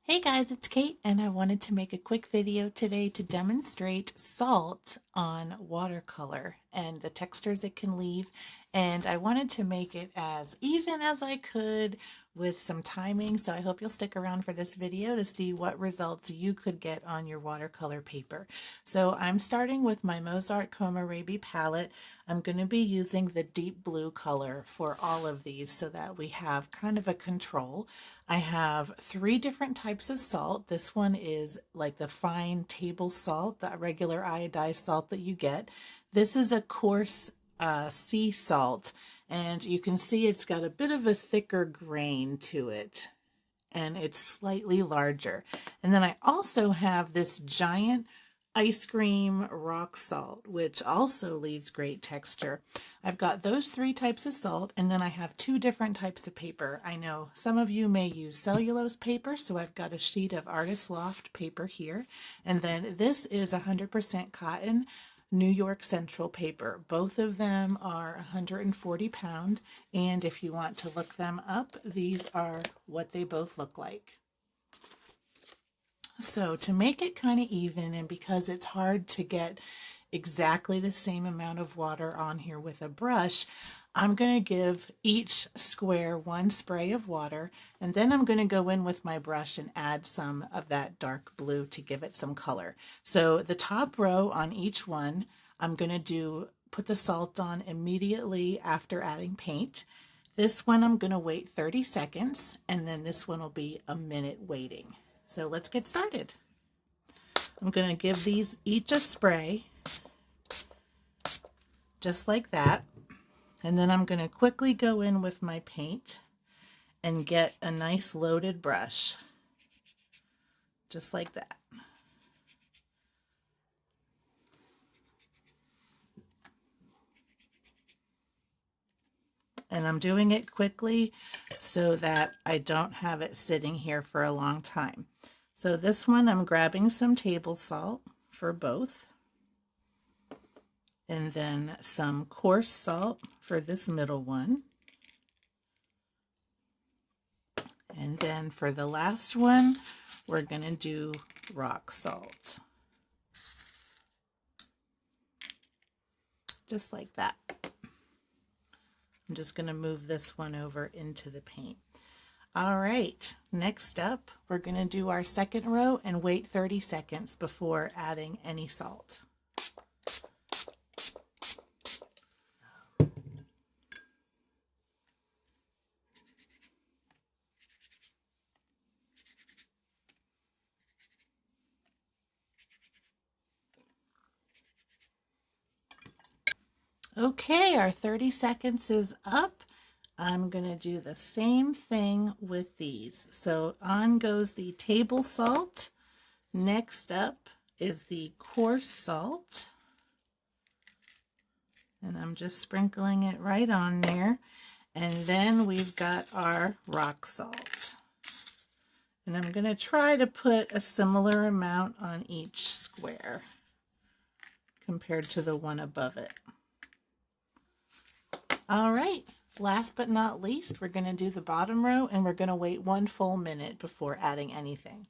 Hey guys, it's Kate, and I wanted to make a quick video today to demonstrate salt on watercolor and the textures it can leave. And I wanted to make it as even as I could with some timing, so I hope you'll stick around for this video to see what results you could get on your watercolor paper. So I'm starting with my Mozart Kohlrabi palette. I'm going to be using the deep blue color for all of these so that we have kind of a control. I have three different types of salt. This one is like the fine table salt, the regular iodized salt that you get. This is a coarse sea salt, and you can see it's got a bit of a thicker grain to it, and it's slightly larger. And then I also have this giant ice cream rock salt, which also leaves great texture. I've got those three types of salt, and then I have two different types of paper. I know some of you may use cellulose paper, so I've got a sheet of Artist Loft paper here, and then this is 100% cotton New York Central paper. Both of them are 140 pound, and if you want to look them up, these are what they both look like. So to make it kind of even, and because it's hard to get exactly the same amount of water on here with a brush, I'm going to give each square one spray of water, and then I'm going to go in with my brush and add some of that dark blue to give it some color. So the top row on each one, I'm going to put the salt on immediately after adding paint. This one I'm going to wait 30 seconds, and then this one will be a minute waiting. So let's get started. I'm going to give these each a spray, just like that. And then I'm going to quickly go in with my paint and get a nice loaded brush, just like that. And I'm doing it quickly so that I don't have it sitting here for a long time. So this one, I'm grabbing some table salt for both, and then some coarse salt for this middle one. And then for the last one, we're going to do rock salt. Just like that. I'm just going to move this one over into the paint. All right, next up, we're going to do our second row and wait 30 seconds before adding any salt. Okay, our 30 seconds is up. I'm going to do the same thing with these. So on goes the table salt. Next up is the coarse salt. And I'm just sprinkling it right on there. And then we've got our rock salt. And I'm going to try to put a similar amount on each square compared to the one above it. All right. Last but not least, we're going to do the bottom row, and we're going to wait one full minute before adding anything.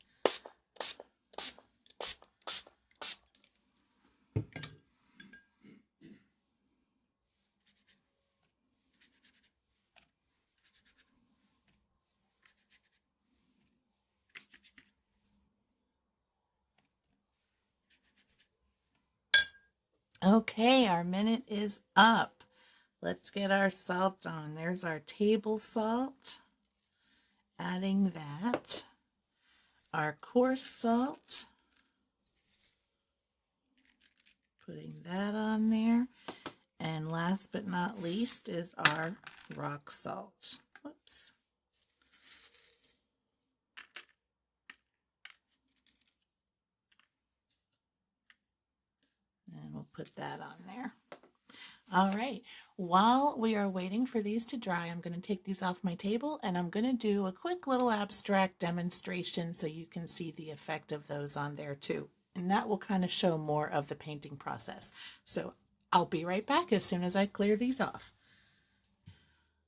Okay, our minute is up. Let's get our salt on. There's our table salt. Adding that. Our coarse salt. Putting that on there. And last but not least is our rock salt. Whoops. And we'll put that on there. All right, while we are waiting for these to dry, I'm going to take these off my table, and I'm going to do a quick little abstract demonstration so you can see the effect of those on there too. And that will kind of show more of the painting process. So I'll be right back as soon as I clear these off.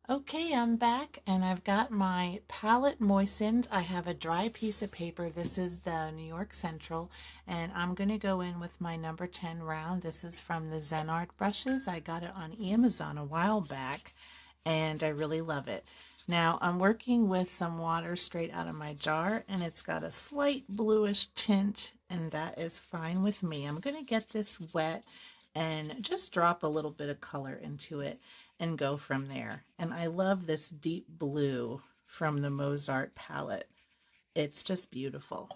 Okay, I'm back and I've got my palette moistened. I have a dry piece of paper. This is the New York Central, and I'm going to go in with my number 10 round. This is from the Zen Art brushes. I got it on Amazon a while back and I really love it. Now I'm working with some water straight out of my jar and it's got a slight bluish tint, and that is fine with me. I'm going to get this wet and just drop a little bit of color into it and go from there. And I love this deep blue from the Mozart palette. It's just beautiful.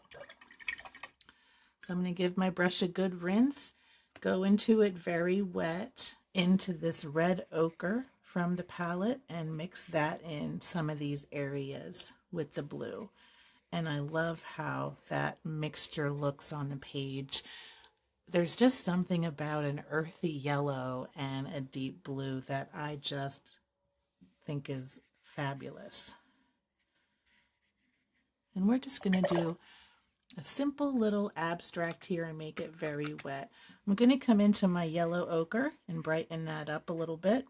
So I'm going to give my brush a good rinse, go into it very wet, into this red ochre from the palette, and mix that in some of these areas with the blue. And I love how that mixture looks on the page. There's just something about an earthy yellow and a deep blue that I just think is fabulous. And we're just going to do a simple little abstract here and make it very wet. I'm going to come into my yellow ochre and brighten that up a little bit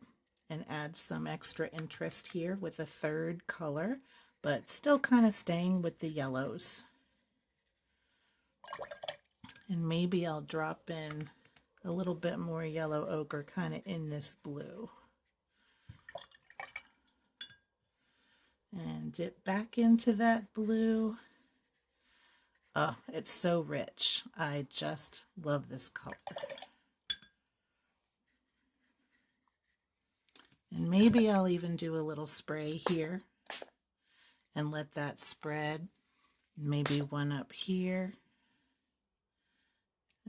and add some extra interest here with a third color, but still kind of staying with the yellows. And maybe I'll drop in a little bit more yellow ochre kind of in this blue. And dip back into that blue. Oh, it's so rich. I just love this color. And maybe I'll even do a little spray here and let that spread. Maybe one up here.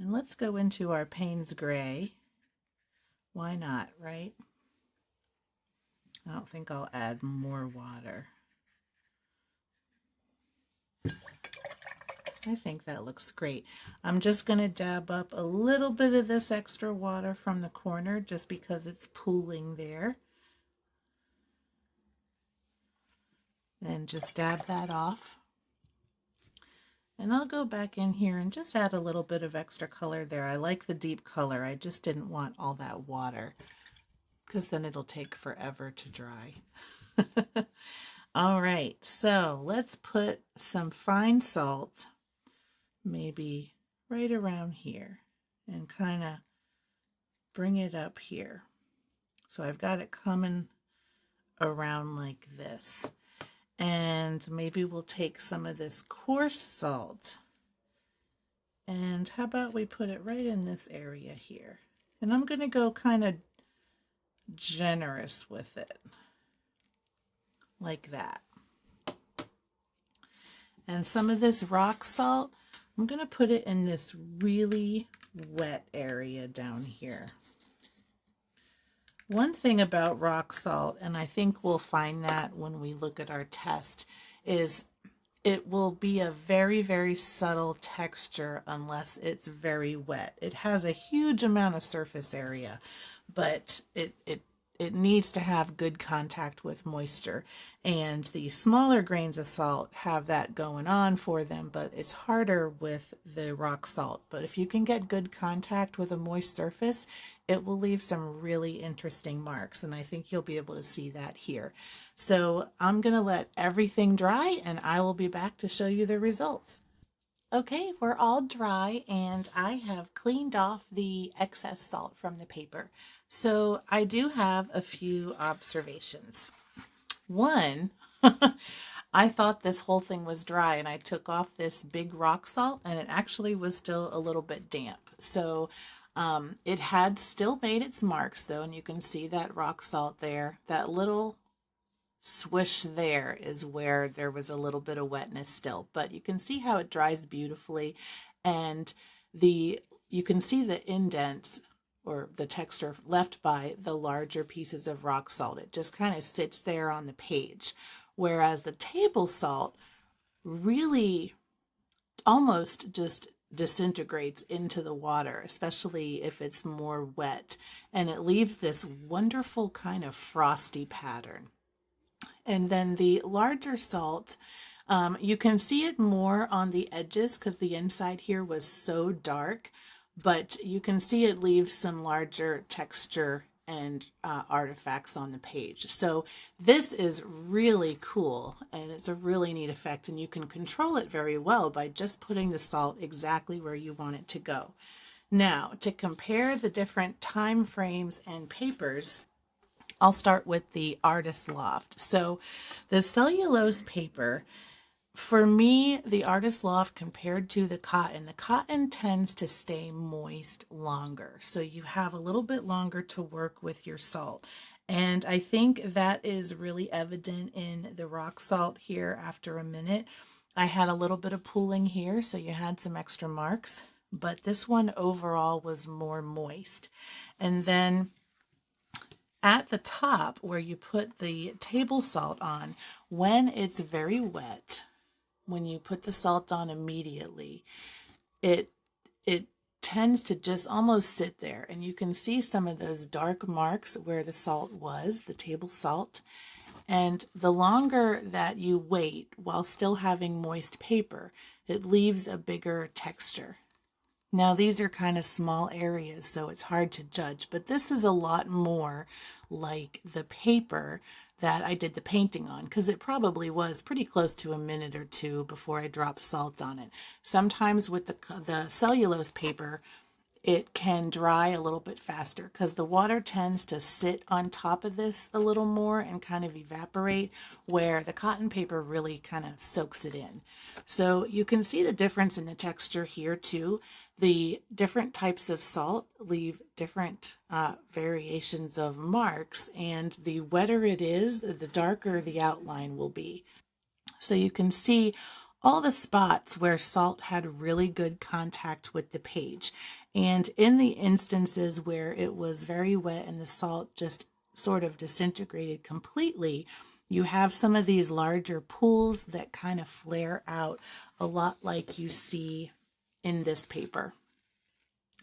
And let's go into our Payne's Gray. Why not, right? I don't think I'll add more water. I think that looks great. I'm just going to dab up a little bit of this extra water from the corner just because it's pooling there. And just dab that off. And I'll go back in here and just add a little bit of extra color there. I like the deep color. I just didn't want all that water because then it'll take forever to dry. All right, so let's put some fine salt maybe right around here and kind of bring it up here. So I've got it coming around like this. And maybe we'll take some of this coarse salt, and how about we put it right in this area here. And I'm going to go kind of generous with it like that. And some of this rock salt, I'm going to put it in this really wet area down here. One thing about rock salt, and I think we'll find that when we look at our test, is it will be a very, very subtle texture unless it's very wet. It has a huge amount of surface area, but it needs to have good contact with moisture. And the smaller grains of salt have that going on for them, but it's harder with the rock salt. But if you can get good contact with a moist surface, it will leave some really interesting marks, and I think you'll be able to see that here. So I'm going to let everything dry, and I will be back to show you the results. Okay, we're all dry and I have cleaned off the excess salt from the paper. So I do have a few observations. One, I thought this whole thing was dry and I took off this big rock salt and it actually was still a little bit damp. So it had still made its marks though, and you can see that rock salt there. That little swish there is where there was a little bit of wetness still, but you can see how it dries beautifully, and you can see the indents or the texture left by the larger pieces of rock salt. It just kind of sits there on the page, whereas the table salt really almost just disintegrates into the water, especially if it's more wet, and it leaves this wonderful kind of frosty pattern. And then the larger salt, you can see it more on the edges because the inside here was so dark, but you can see it leaves some larger texture and artifacts on the page. So this is really cool, and it's a really neat effect, and you can control it very well by just putting the salt exactly where you want it to go. Now, to compare the different time frames and papers, I'll start with the Artist Loft. So the cellulose paper, for me, the Artist Loft compared to the cotton tends to stay moist longer. So you have a little bit longer to work with your salt. And I think that is really evident in the rock salt here after a minute. I had a little bit of pooling here, so you had some extra marks, but this one overall was more moist. And then at the top where you put the table salt on, when it's very wet, when you put the salt on immediately, it tends to just almost sit there, and you can see some of those dark marks where the salt was, the table salt. And the longer that you wait while still having moist paper, it leaves a bigger texture. Now, these are kind of small areas, so it's hard to judge, but this is a lot more like the paper that I did the painting on, because it probably was pretty close to a minute or two before I dropped salt on it. Sometimes with the cellulose paper, it can dry a little bit faster because the water tends to sit on top of this a little more and kind of evaporate, where the cotton paper really kind of soaks it in. So you can see the difference in the texture here too. The different types of salt leave different variations of marks, and the wetter it is, the darker the outline will be. So you can see all the spots where salt had really good contact with the page. And in the instances where it was very wet and the salt just sort of disintegrated completely, you have some of these larger pools that kind of flare out a lot like you see in this paper.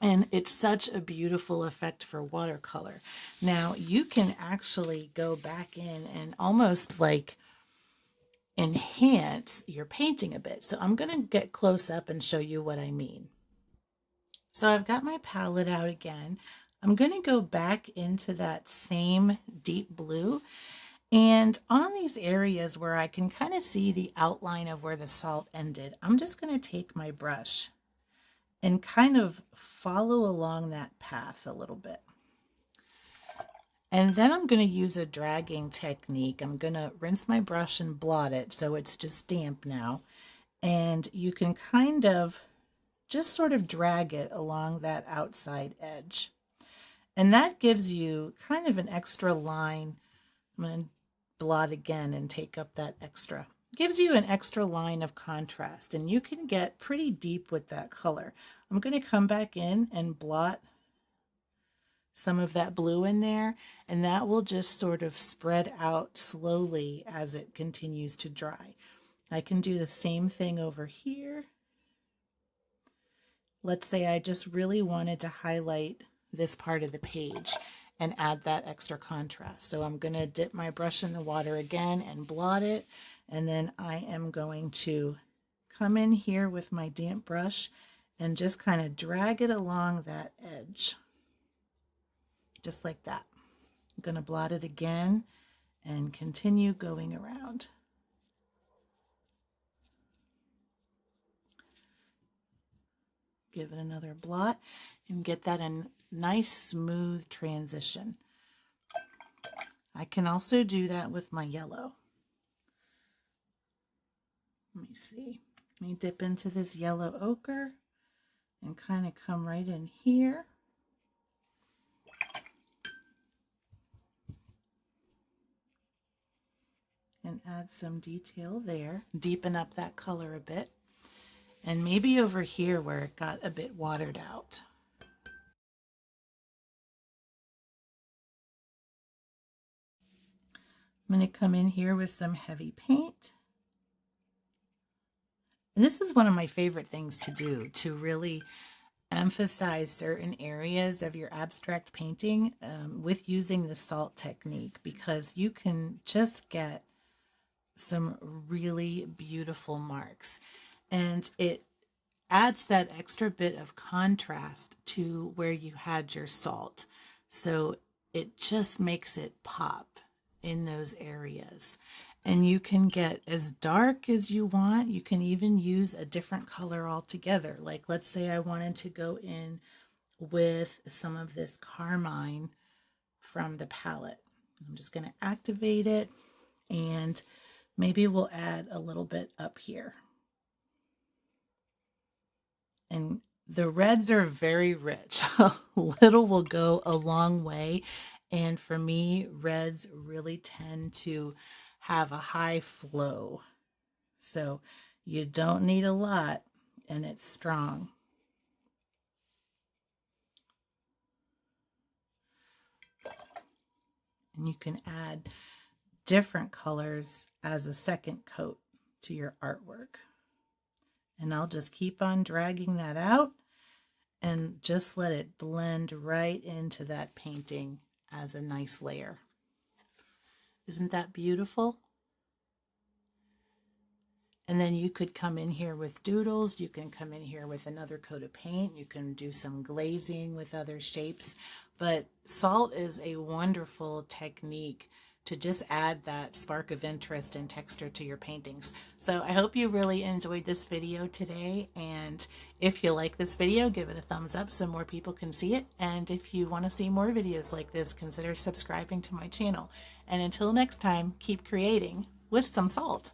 And it's such a beautiful effect for watercolor. Now you can actually go back in and almost like enhance your painting a bit. So I'm going to get close up and show you what I mean. So I've got my palette out again. I'm going to go back into that same deep blue, and on these areas where I can kind of see the outline of where the salt ended, I'm just going to take my brush and kind of follow along that path a little bit. And then I'm going to use a dragging technique. I'm going to rinse my brush and blot it so it's just damp now. And you can kind of just sort of drag it along that outside edge. And that gives you kind of an extra line. I'm going to blot again and take up that extra. Gives you an extra line of contrast, and you can get pretty deep with that color. I'm going to come back in and blot some of that blue in there, and that will just sort of spread out slowly as it continues to dry. I can do the same thing over here. Let's say I just really wanted to highlight this part of the page and add that extra contrast. So I'm going to dip my brush in the water again and blot it, and then I am going to come in here with my damp brush and just kind of drag it along that edge. Just like that. I'm going to blot it again and continue going around. Give it another blot and get that a nice smooth transition. I can also do that with my yellow. Let me see. Let me dip into this yellow ochre and kind of come right in here. And add some detail there, deepen up that color a bit, and maybe over here where it got a bit watered out. I'm going to come in here with some heavy paint. And this is one of my favorite things to do, to really emphasize certain areas of your abstract painting with using the salt technique, because you can just get some really beautiful marks, and it adds that extra bit of contrast to where you had your salt. So it just makes it pop in those areas. And you can get as dark as you want. You can even use a different color altogether. Like let's say I wanted to go in with some of this carmine from the palette. I'm just going to activate it, and maybe we'll add a little bit up here. And the reds are very rich. A little will go a long way. And for me, reds really tend to have a high flow. So you don't need a lot, and it's strong. And you can add different colors as a second coat to your artwork. And I'll just keep on dragging that out and just let it blend right into that painting as a nice layer. Isn't that beautiful? And then you could come in here with doodles. You can come in here with another coat of paint. You can do some glazing with other shapes. But salt is a wonderful technique to just add that spark of interest and texture to your paintings. So I hope you really enjoyed this video today. And if you like this video, give it a thumbs up so more people can see it. And if you want to see more videos like this, consider subscribing to my channel. And until next time, keep creating with some salt.